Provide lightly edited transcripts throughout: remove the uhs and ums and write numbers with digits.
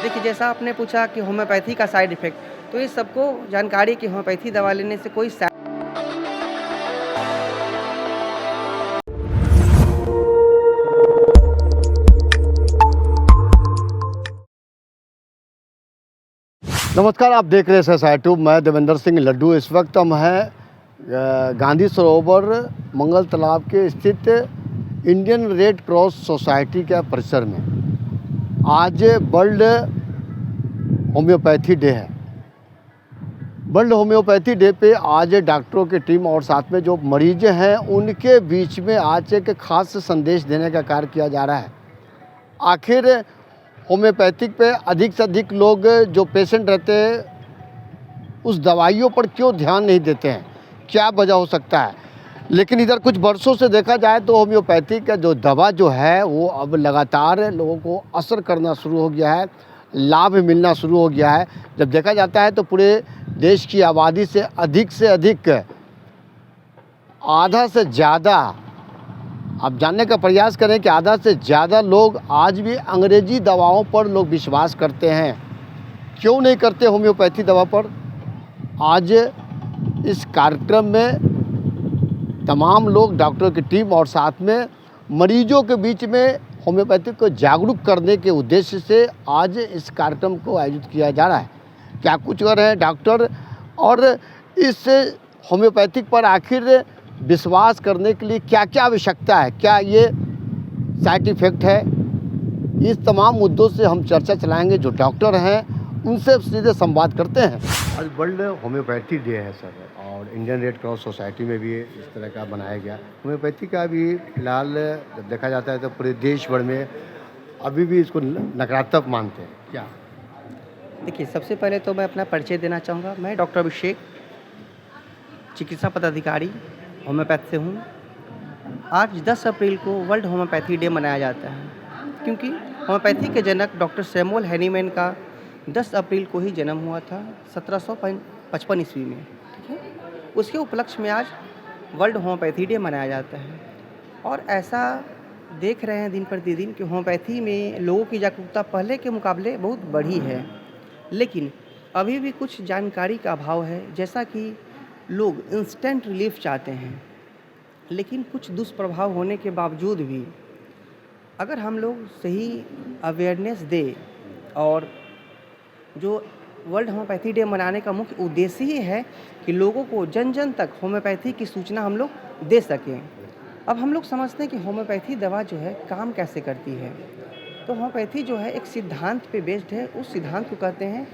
देखिए, जैसा आपने पूछा कि होम्योपैथी का साइड इफ़ेक्ट, तो ये सबको जानकारी है कि होम्योपैथी दवा लेने से कोई साइड। नमस्कार, आप देख रहे हैं SSI ट्यूब। मैं देवेंद्र सिंह लड्डू। इस वक्त हम हैं गांधी सरोवर मंगल तालाब के स्थित इंडियन रेड क्रॉस सोसाइटी के परिसर में। आज वर्ल्ड होम्योपैथी डे है। वर्ल्ड होम्योपैथी डे पे आज डॉक्टरों की टीम और साथ में जो मरीज हैं उनके बीच में आज एक खास संदेश देने का कार्य किया जा रहा है। आखिर होम्योपैथिक पे अधिक से अधिक लोग जो पेशेंट रहते हैं उस दवाइयों पर क्यों ध्यान नहीं देते हैं, क्या वजह हो सकता है। लेकिन इधर कुछ वर्षों से देखा जाए तो होम्योपैथिक का जो दवा जो है वो अब लगातार लोगों को असर करना शुरू हो गया है, लाभ मिलना शुरू हो गया है। जब देखा जाता है तो पूरे देश की आबादी से अधिक आधा से ज़्यादा, आप जानने का प्रयास करें कि आधा से ज़्यादा लोग आज भी अंग्रेजी दवाओं पर लोग विश्वास करते हैं। क्यों नहीं करते होम्योपैथी दवा पर? आज इस कार्यक्रम में तमाम लोग, डॉक्टरों की टीम और साथ में मरीजों के बीच में होम्योपैथी को जागरूक करने के उद्देश्य से आज इस कार्यक्रम को आयोजित किया जा रहा है। क्या कुछ कर रहे हैं डॉक्टर और इस होम्योपैथिक पर आखिर विश्वास करने के लिए क्या क्या आवश्यकता है, क्या ये साइड इफ़ेक्ट है, इस मुद्दों मुद्दों से हम चर्चा चलाएंगे। जो डॉक्टर हैं उनसे सीधे संवाद करते हैं। आज वर्ल्ड होम्योपैथी डे है सर, और इंडियन रेड क्रॉस सोसाइटी में भी इस तरह का बनाया गया। होम्योपैथी का भी फिलहाल जब देखा जाता है तो पूरे देश भर में अभी भी इसको नकारात्मक मानते हैं। क्या? देखिए, सबसे पहले तो मैं अपना परिचय देना चाहूँगा। मैं डॉक्टर अभिषेक, चिकित्सा पदाधिकारी, होम्योपैथ से हूँ। आज 10 अप्रैल को वर्ल्ड होम्योपैथी डे मनाया जाता है, क्योंकि होम्योपैथी के जनक डॉक्टर सैमुअल हैनीमैन का 10 अप्रैल को ही जन्म हुआ था 1755 ईस्वी में। ठीक है, उसके उपलक्ष्य में आज वर्ल्ड होम्योपैथी डे मनाया जाता है। और ऐसा देख रहे हैं दिन प्रतिदिन कि होम्योपैथी में लोगों की जागरूकता पहले के मुकाबले बहुत बढ़ी है, लेकिन अभी भी कुछ जानकारी का अभाव है। जैसा कि लोग इंस्टेंट रिलीफ चाहते हैं, लेकिन कुछ दुष्प्रभाव होने के बावजूद भी अगर हम लोग सही अवेयरनेस दें, और जो वर्ल्ड होम्योपैथी डे मनाने का मुख्य उद्देश्य ही है कि लोगों को जन जन तक होम्योपैथी की सूचना हम लोग दे सकें। अब हम लोग समझते हैं कि होम्योपैथी दवा जो है काम कैसे करती है। तो होम्योपैथी जो है एक सिद्धांत पे बेस्ड है। उस सिद्धांत को कहते हैं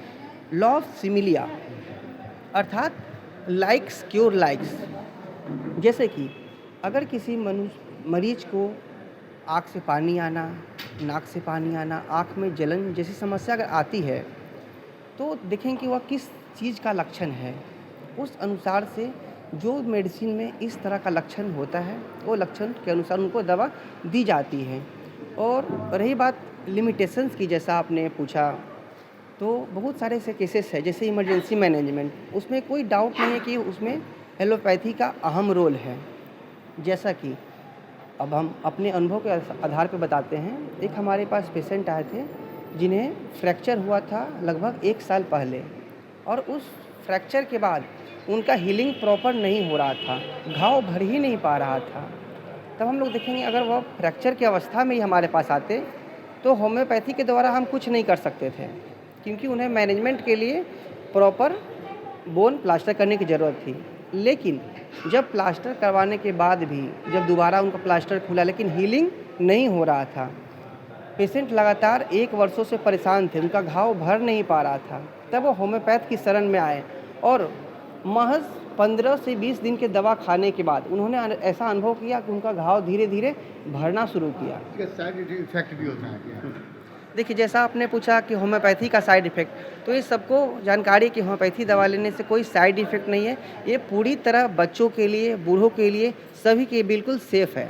लॉ ऑफ सिमिलिया, अर्थात लाइक्स क्योर लाइक्स। जैसे कि अगर किसी मरीज को आँख से पानी आना, नाक से पानी आना, आँख में जलन जैसी समस्या अगर आती है, तो देखें कि वह किस चीज़ का लक्षण है। उस अनुसार से जो मेडिसिन में इस तरह का लक्षण होता है, वो लक्षण के अनुसार उनको दवा दी जाती है। और रही बात लिमिटेशंस की, जैसा आपने पूछा, तो बहुत सारे ऐसे केसेस हैं जैसे इमरजेंसी मैनेजमेंट, उसमें कोई डाउट नहीं है कि उसमें एलोपैथी का अहम रोल है। जैसा कि अब हम अपने अनुभव के आधार पर बताते हैं। एक हमारे पास पेशेंट आए थे जिन्हें फ्रैक्चर हुआ था लगभग 1 साल पहले, और उस फ्रैक्चर के बाद उनका हीलिंग प्रॉपर नहीं हो रहा था, घाव भर ही नहीं पा रहा था। तब हम लोग देखेंगे अगर वह फ्रैक्चर की अवस्था में ही हमारे पास आते तो होम्योपैथी के द्वारा हम कुछ नहीं कर सकते थे, क्योंकि उन्हें मैनेजमेंट के लिए प्रॉपर बोन प्लास्टर करने की ज़रूरत थी। लेकिन जब प्लास्टर करवाने के बाद भी जब दोबारा उनका प्लास्टर खुला लेकिन हीलिंग नहीं हो रहा था, पेशेंट लगातार 1 वर्षों से परेशान थे, उनका घाव भर नहीं पा रहा था। तब वो होम्योपैथ की शरण में आए, और महज 15 से 20 दिन के दवा खाने के बाद उन्होंने ऐसा अनुभव किया कि उनका घाव धीरे धीरे भरना शुरू किया। साइड इफेक्ट भी होता है? देखिए, जैसा आपने पूछा कि होम्योपैथी का साइड इफ़ेक्ट, तो ये सबको जानकारी है कि होम्योपैथी दवा लेने से कोई साइड इफ़ेक्ट नहीं है। ये पूरी तरह बच्चों के लिए, बूढ़ों के लिए, सभी के बिल्कुल सेफ़ है।